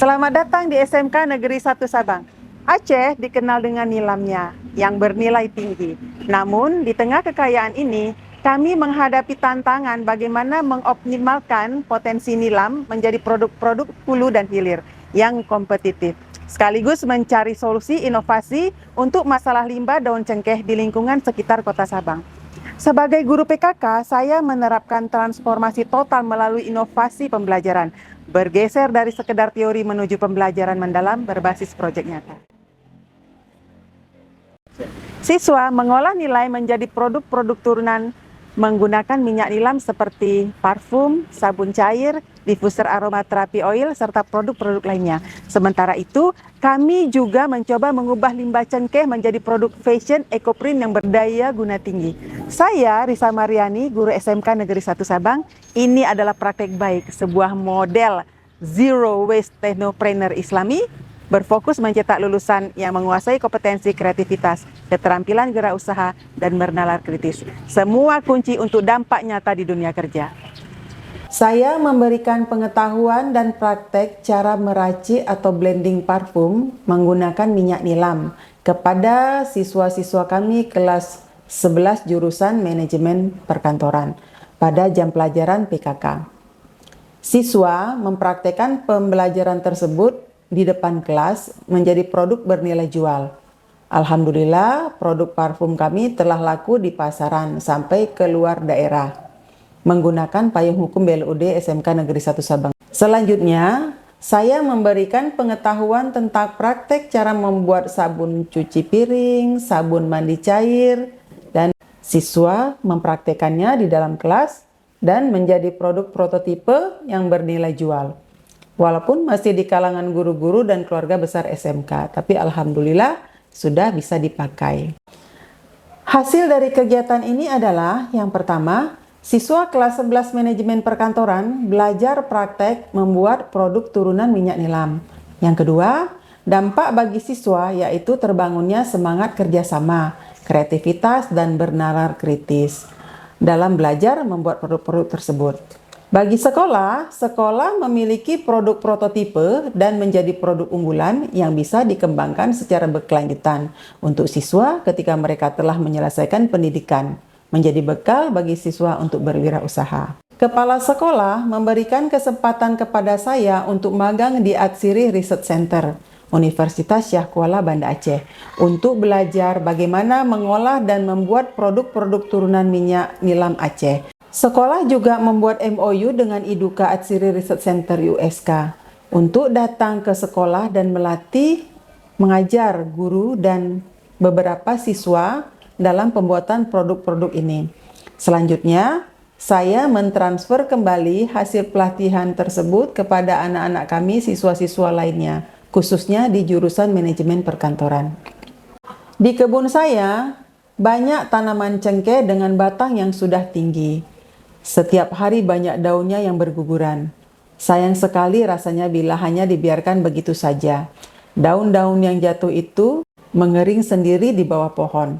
Selamat datang di SMK Negeri 1 Sabang. Aceh dikenal dengan nilamnya yang bernilai tinggi. Namun, di tengah kekayaan ini, kami menghadapi tantangan bagaimana mengoptimalkan potensi nilam menjadi produk-produk hulu dan hilir yang kompetitif, sekaligus mencari solusi inovasi untuk masalah limbah daun cengkeh di lingkungan sekitar Kota Sabang. Sebagai guru PKK, saya menerapkan transformasi total melalui inovasi pembelajaran, bergeser dari sekedar teori menuju pembelajaran mendalam berbasis proyek nyata. Siswa mengolah nilai menjadi produk-produk turunan menggunakan minyak nilam seperti parfum, sabun cair, diffuser aromaterapi oil, serta produk-produk lainnya. Sementara itu, kami juga mencoba mengubah limbah cengkeh menjadi produk fashion ecoprint yang berdaya guna tinggi. Saya, Risa Mariani, guru SMK Negeri 1 Sabang. Ini adalah praktek baik, sebuah model Zero Waste Technopreneur Islami berfokus mencetak lulusan yang menguasai kompetensi kreativitas, keterampilan wirausaha, dan bernalar kritis. Semua kunci untuk dampak nyata di dunia kerja. Saya memberikan pengetahuan dan praktek cara meracik atau blending parfum menggunakan minyak nilam kepada siswa-siswa kami kelas 11 jurusan manajemen perkantoran pada jam pelajaran PKK. Siswa mempraktekkan pembelajaran tersebut di depan kelas menjadi produk bernilai jual. Alhamdulillah, produk parfum kami telah laku di pasaran sampai ke luar daerah menggunakan payung hukum BLUD SMK Negeri 1 Sabang. Selanjutnya, saya memberikan pengetahuan tentang praktek cara membuat sabun cuci piring, sabun mandi cair, dan siswa mempraktekannya di dalam kelas dan menjadi produk prototipe yang bernilai jual. Walaupun masih di kalangan guru-guru dan keluarga besar SMK, tapi alhamdulillah sudah bisa dipakai. Hasil dari kegiatan ini adalah yang pertama, siswa kelas 11 manajemen perkantoran belajar praktek membuat produk turunan minyak nilam. Yang kedua, dampak bagi siswa yaitu terbangunnya semangat kerjasama, kreativitas, dan bernalar kritis dalam belajar membuat produk-produk tersebut. Bagi sekolah, sekolah memiliki produk prototipe dan menjadi produk unggulan yang bisa dikembangkan secara berkelanjutan untuk siswa ketika mereka telah menyelesaikan pendidikan, menjadi bekal bagi siswa untuk berwirausaha. Kepala sekolah memberikan kesempatan kepada saya untuk magang di Atsiri Research Center, Universitas Syah Kuala Banda Aceh, untuk belajar bagaimana mengolah dan membuat produk-produk turunan minyak nilam Aceh. Sekolah juga membuat MOU dengan IDUKA Atsiri Research Center USK untuk datang ke sekolah dan melatih, mengajar guru dan beberapa siswa dalam pembuatan produk-produk ini. Selanjutnya, saya mentransfer kembali hasil pelatihan tersebut kepada anak-anak kami siswa-siswa lainnya, khususnya di jurusan manajemen perkantoran. Di kebun saya, banyak tanaman cengkeh dengan batang yang sudah tinggi. Setiap hari banyak daunnya yang berguguran. Sayang sekali rasanya bila hanya dibiarkan begitu saja. Daun-daun yang jatuh itu mengering sendiri di bawah pohon.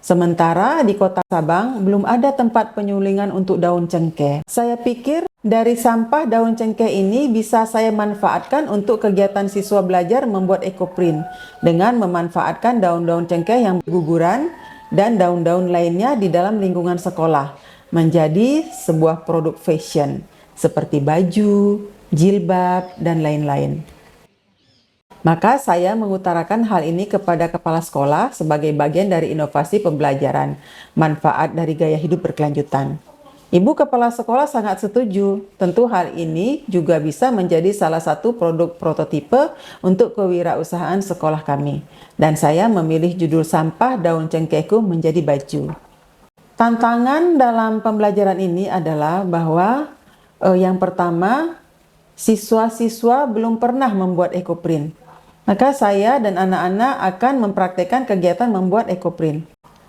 Sementara di Kota Sabang belum ada tempat penyulingan untuk daun cengkeh. Saya pikir dari sampah daun cengkeh ini bisa saya manfaatkan untuk kegiatan siswa belajar membuat ekoprint dengan memanfaatkan daun-daun cengkeh yang berguguran dan daun-daun lainnya di dalam lingkungan sekolah menjadi sebuah produk fashion seperti baju, jilbab, dan lain-lain. Maka saya mengutarakan hal ini kepada kepala sekolah sebagai bagian dari inovasi pembelajaran, manfaat dari gaya hidup berkelanjutan. Ibu kepala sekolah sangat setuju. Tentu hal ini juga bisa menjadi salah satu produk prototipe untuk kewirausahaan sekolah kami. Dan saya memilih judul sampah daun cengkehku menjadi baju. Tantangan dalam pembelajaran ini adalah bahwa yang pertama, siswa-siswa belum pernah membuat ekoprint. Maka saya dan anak-anak akan mempraktekkan kegiatan membuat ekoprint.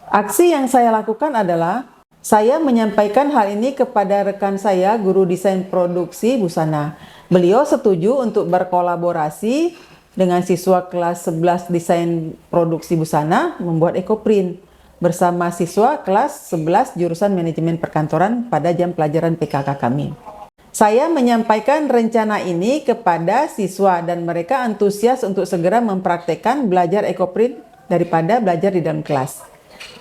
Aksi yang saya lakukan adalah saya menyampaikan hal ini kepada rekan saya, guru desain produksi busana. Beliau setuju untuk berkolaborasi dengan siswa kelas 11 desain produksi busana membuat ekoprint bersama siswa kelas 11 jurusan manajemen perkantoran pada jam pelajaran PKK kami. Saya menyampaikan rencana ini kepada siswa dan mereka antusias untuk segera mempraktekkan belajar ekoprint daripada belajar di dalam kelas.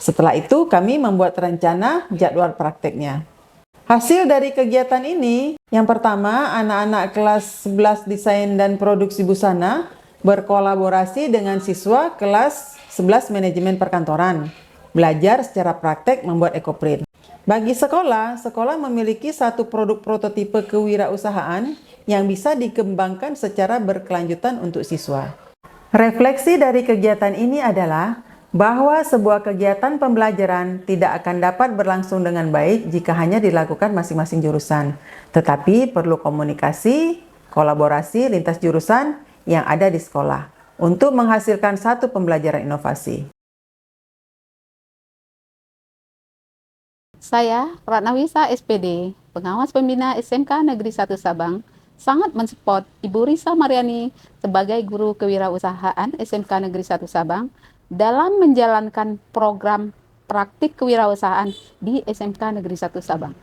Setelah itu kami membuat rencana jadwal prakteknya. Hasil dari kegiatan ini, yang pertama, anak-anak kelas 11 desain dan produksi busana berkolaborasi dengan siswa kelas 11 manajemen perkantoran, belajar secara praktek membuat ekoprint. Bagi sekolah, sekolah memiliki satu produk prototipe kewirausahaan yang bisa dikembangkan secara berkelanjutan untuk siswa. Refleksi dari kegiatan ini adalah bahwa sebuah kegiatan pembelajaran tidak akan dapat berlangsung dengan baik jika hanya dilakukan masing-masing jurusan, tetapi perlu komunikasi, kolaborasi lintas jurusan yang ada di sekolah untuk menghasilkan satu pembelajaran inovasi. Saya, Ratnawisa SPD, pengawas pembina SMK Negeri 1 Sabang, sangat mensupport Ibu Risa Mariani sebagai guru kewirausahaan SMK Negeri 1 Sabang dalam menjalankan program praktik kewirausahaan di SMK Negeri 1 Sabang,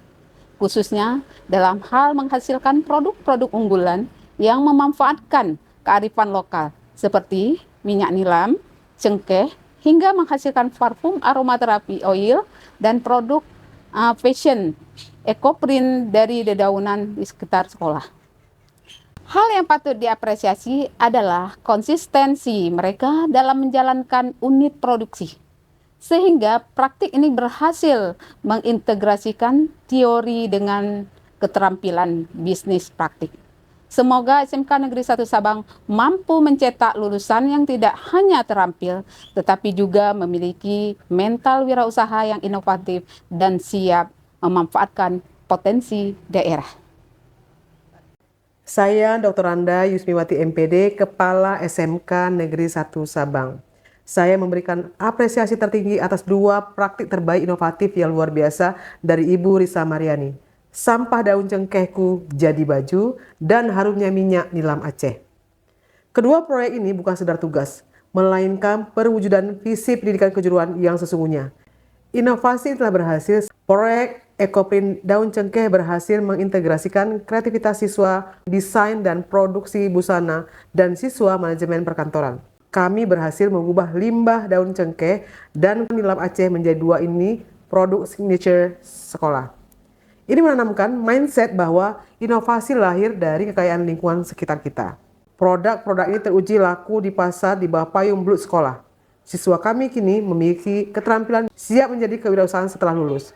khususnya dalam hal menghasilkan produk-produk unggulan yang memanfaatkan kearifan lokal seperti minyak nilam, cengkeh, hingga menghasilkan parfum aromaterapi oil dan produk fashion ekoprint dari dedaunan di sekitar sekolah. Hal yang patut diapresiasi adalah konsistensi mereka dalam menjalankan unit produksi, sehingga praktik ini berhasil mengintegrasikan teori dengan keterampilan bisnis praktik. Semoga SMK Negeri 1 Sabang mampu mencetak lulusan yang tidak hanya terampil, tetapi juga memiliki mental wirausaha yang inovatif dan siap memanfaatkan potensi daerah. Saya Dr. Anda Yusmiwati MPD, Kepala SMK Negeri 1 Sabang. Saya memberikan apresiasi tertinggi atas 2 praktik terbaik inovatif yang luar biasa dari Ibu Risa Mariani. Sampah daun cengkehku jadi baju, dan harumnya minyak nilam Aceh. Kedua proyek ini bukan sekedar tugas, melainkan perwujudan visi pendidikan kejuruan yang sesungguhnya. Inovasi telah berhasil. Proyek ekoprint daun cengkeh berhasil mengintegrasikan kreativitas siswa desain dan produksi busana dan siswa manajemen perkantoran. Kami berhasil mengubah limbah daun cengkeh dan nilam Aceh menjadi 2 ini produk signature sekolah. Ini menanamkan mindset bahwa inovasi lahir dari kekayaan lingkungan sekitar kita. Produk-produk ini teruji laku di pasar di bawah payung BLUT sekolah. Siswa kami kini memiliki keterampilan siap menjadi kewirausahaan setelah lulus.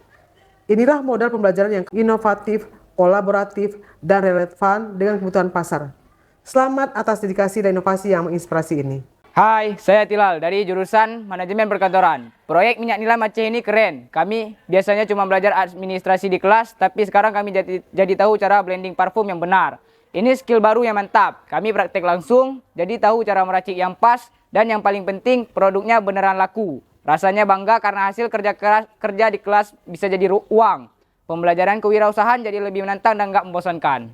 Inilah modal pembelajaran yang inovatif, kolaboratif, dan relevan dengan kebutuhan pasar. Selamat atas dedikasi dan inovasi yang menginspirasi ini. Hai, saya Tilal dari jurusan Manajemen Perkantoran. Proyek minyak nilam Aceh ini keren. Kami biasanya cuma belajar administrasi di kelas, tapi sekarang kami jadi tahu cara blending parfum yang benar. Ini skill baru yang mantap. Kami praktek langsung, jadi tahu cara meracik yang pas, dan yang paling penting produknya beneran laku. Rasanya bangga karena hasil kerja di kelas bisa jadi uang. Pembelajaran kewirausahaan jadi lebih menantang dan nggak membosankan.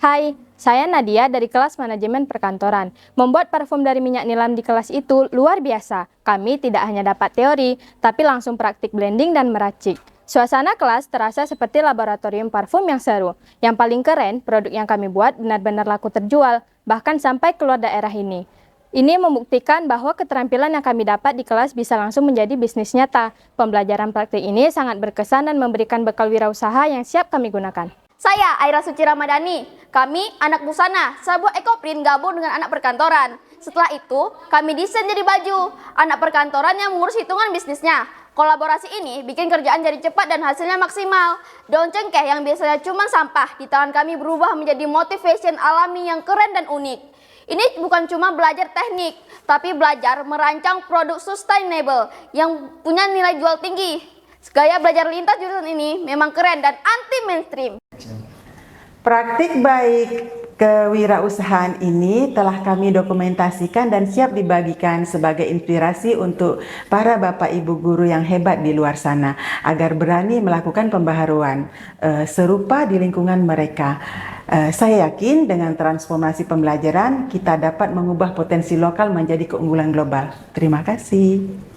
Hai, saya Nadia dari kelas manajemen perkantoran. Membuat parfum dari minyak nilam di kelas itu luar biasa. Kami tidak hanya dapat teori, tapi langsung praktik blending dan meracik. Suasana kelas terasa seperti laboratorium parfum yang seru. Yang paling keren, produk yang kami buat benar-benar laku terjual, bahkan sampai keluar daerah ini. Ini membuktikan bahwa keterampilan yang kami dapat di kelas bisa langsung menjadi bisnis nyata. Pembelajaran praktik ini sangat berkesan dan memberikan bekal wirausaha yang siap kami gunakan. Saya Aira Suci Ramadhani. Kami anak busana, sebuah ekoprint gabung dengan anak perkantoran. Setelah itu, kami desain jadi baju. Anak perkantoran yang mengurus hitungan bisnisnya. Kolaborasi ini bikin kerjaan jadi cepat dan hasilnya maksimal. Daun cengkeh yang biasanya cuma sampah di tangan kami berubah menjadi motif fashion alami yang keren dan unik. Ini bukan cuma belajar teknik, tapi belajar merancang produk sustainable yang punya nilai jual tinggi. Gaya belajar lintas jurusan ini memang keren dan anti mainstream. Praktik baik kewirausahaan ini telah kami dokumentasikan dan siap dibagikan sebagai inspirasi untuk para bapak ibu guru yang hebat di luar sana agar berani melakukan pembaharuan serupa di lingkungan mereka. Saya yakin dengan transformasi pembelajaran kita dapat mengubah potensi lokal menjadi keunggulan global. Terima kasih.